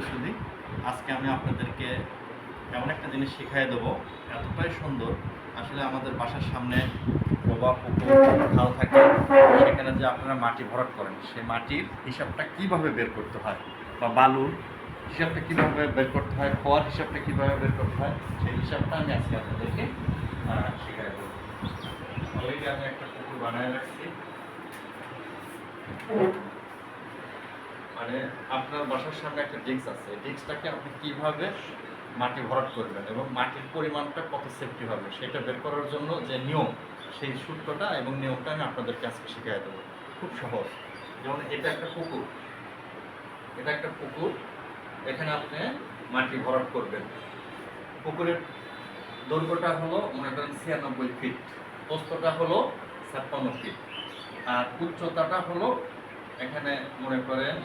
শুধু আজকে আমি আপনাদেরকে এমন একটা জিনিস শিখিয়ে দেবো, এতটাই সুন্দর। আসলে আমাদের বাসার সামনে ডোবা পুকুর খাল থাকে, সেখানে যে আপনারা মাটি ভরাট করেন, সেই মাটির হিসাবটা কীভাবে বের করতে হয়, বা বালুর হিসাবটা কীভাবে বের করতে হয়, খোয়ার হিসাবটা কীভাবে বের করতে হয়, সেই হিসাবটা আমি আজকে আপনাদেরকে শিখিয়ে দেবো। অলরেডি আমি একটা পুকুর বানিয়ে রাখছি। মানে আপনার বাসার সামনে একটা ডিস্ক আছে, ডিস্কটাকে আপনি কিভাবে মাটি ভরাট করবেন এবং মাটির পরিমাণটা কত সেফটি হবে সেটা বের করার জন্য যে নিয়ম, সেই সূত্রটা এবং নিয়মটা আমি আপনাদেরকে আজকে শিখিয়ে দেবো। খুব সহজ। যেমন এটা একটা পুকুর, এখানে আপনি মাটি ভরাট করবেন। পুকুরের দৈর্ঘ্যটা হলো মনে করেন 96 ফিট, প্রস্থটা হলো 56 ফিট, আর উচ্চতাটা হলো এখানে মনে করেন,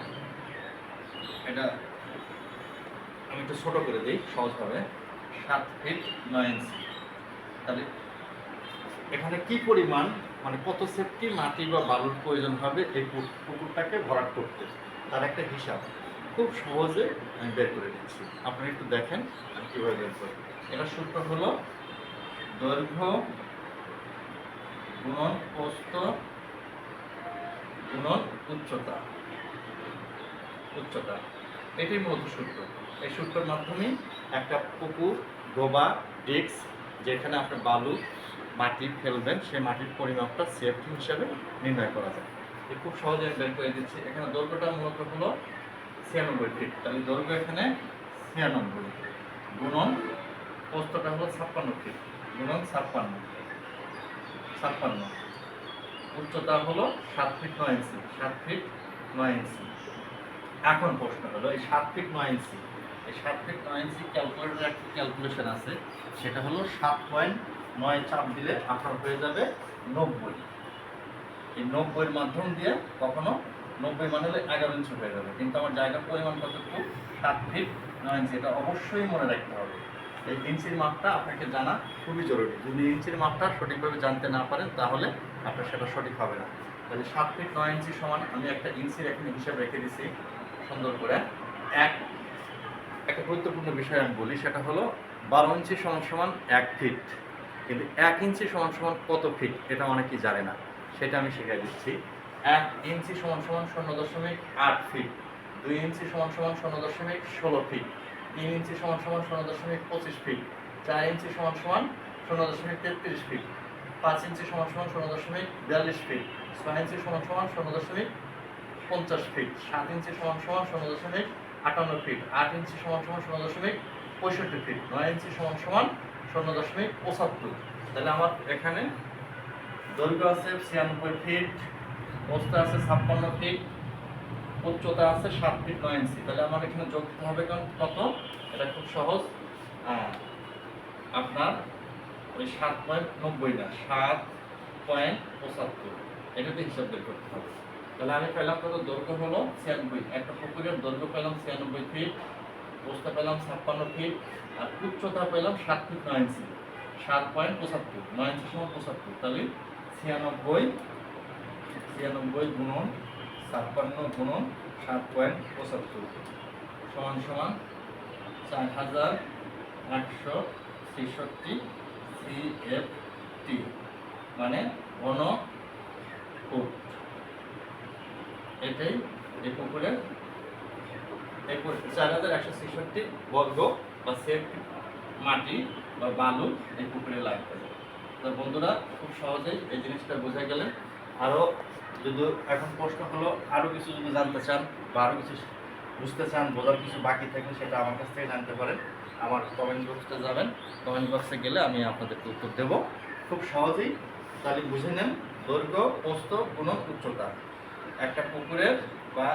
এটা আমি একটু ছোট করে দিই সহজভাবে, 7 ফিট 9 ইঞ্চি। তাহলে এখানে কি পরিমাণ, মানে কত সেফটি মাটি বা বালুর প্রয়োজন হবে এই পুকুরটাকে ভরাট করতে, তার একটা হিসাব খুব সহজে আমি বের করে দিচ্ছি। আপনারা একটু দেখেন আমি কীভাবে বের করি। এটা সূত্র হলো দৈর্ঘ্য গুণন প্রস্থ গুণন উচ্চতা, এটাই মূলত সূত্র। এই সূত্রের মাধ্যমে একটা পুকুর, ডোবা, ডিস্ক, যেখানে আপনি বালু মাটি ফেলবেন, সেই মাটির পরিমাপটা সেফটি হিসাবে নির্ণয় করা যায়। খুব সহজে আমি বের করে দিচ্ছি। এখানে দৈর্ঘ্যটা মূলত হলো 96 ফিট, তাহলে দৈর্ঘ্য এখানে 96 গুণন প্রস্থটা হলো 56 ফিট গুণন 56, উচ্চতা হলো 7 ফিট 9 ইঞ্চি, 7 ফিট 9 ইঞ্চি। এখন প্রশ্ন হলো এই 7 ফিট 9 ইঞ্চি, এই 7 ফিট 9 ইঞ্চি ক্যালকুলেটরের একটা ক্যালকুলেশন আছে, সেটা হলো 7.9 চাপ দিলে আপনার হয়ে যাবে 90। এই 90-এর মাধ্যম দিয়ে কখনো 90 মানে হলে 11 ইঞ্চি হয়ে যাবে, কিন্তু আমার জায়গার পরিমাণ কতটুকু, 7 ফিট 9 ইঞ্চি। এটা অবশ্যই মনে রাখতে হবে। এই ইঞ্চির মাপটা আপনাকে জানা খুবই জরুরি। যদি ইঞ্চির মাপটা সঠিকভাবে জানতে না পারেন তাহলে আপনার সেটা সঠিক হবে না। তাহলে 7 ফিট 9 ইঞ্চি সমান, আমি একটা ইঞ্চির এখানে হিসাব রেখে দিছি সুন্দর করে। একটা গুরুত্বপূর্ণ বিষয় আমি বলি, সেটা হলো 12 ইঞ্চি সমান 1 ফিট, কিন্তু 1 ইঞ্চি সমান কত ফিট এটা অনেকেই জানে না, সেটা আমি শিখিয়ে দিচ্ছি। 1 ইঞ্চি সমান 0.8 ফিট, 2 ইঞ্চি সমান 0.16 ফিট, 3 ইঞ্চি সমান 0.25 ফিট, 4 ইঞ্চি সমান 0.33 ফিট, 5 ইঞ্চি সমান 0.42 ফিট, 6 ইঞ্চি সমান 0.50 ফিট, 7 ইঞ্চি সমান 0.58 ফিট, 8 ইঞ্চি সমান 0.65 ফিট, 9 ইঞ্চি সমান 0.75। তাহলে আমার এখানে দৈর্ঘ্য আছে 96 ফিট, প্রস্থ আছে 56 ফিট, উচ্চতা আছে 7 ফিট 9 ইঞ্চি। তাহলে আমার এখানে যোগ দিতে হবে কত, এটা খুব সহজ। আপনার ওই 7.90 না, 7.75, এটাতে হিসাব বের করতে হবে। তাহলে আমি পেলাম কত, দৈর্ঘ্য হলো 96, একটা পুকুরের দৈর্ঘ্য পেলাম 96 ফিট, প্রস্থ পেলাম 56 ফিট, আর উচ্চতা পেলাম 7 ফিট 9 ইঞ্চি, 7.75, 9 ইঞ্চি সমান 75। তাহলে 96 গুণন 56 গুণন 7.75 সমান 4166 CFT, মানে ঘন ফুট। এটাই এই পুকুরের 4166 বর্গ বা সেফটি মাটি বা বালু এই পুকুরে লাগবে। তো বন্ধুরা, খুব সহজেই এই জিনিসটা বোঝা গেলেন। আরও যদি এখন প্রশ্ন হলো, আরও কিছু যদি জানতে চান বা আরও কিছু বুঝতে চান, বোঝার কিছু বাকি থাকে, সেটা আমার কাছ থেকে জানতে পারেন। আমার কমেন্ট বক্সে যাবেন, কমেন্ট বক্সে গেলে আমি আপনাদেরকে উত্তর দেব খুব সহজেই। তাহলে বুঝে নেন দৈর্ঘ্য, প্রস্থ, গুণন, উচ্চতা। একটা পুকুরের বা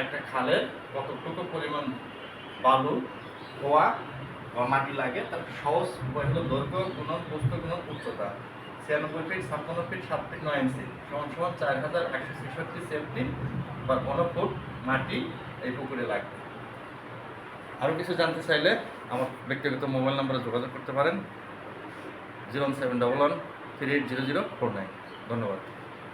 একটা খালের কতটুকু পরিমাণ বালু, খোয়া বা মাটি লাগে, তার সহজ উপায় হলো দৈর্ঘ্য গুণন প্রস্থ গুণন উচ্চতা। 96 ফিট 56 ফিট 7 ফিট 9 ইঞ্চি সমান 4166 সেফটি বা ঘন ফুট মাটি এই পুকুরে লাগবে। আরও কিছু জানতে চাইলে আমার ব্যক্তিগত মোবাইল নম্বরে যোগাযোগ করতে পারেন, 01711 380049। ধন্যবাদ।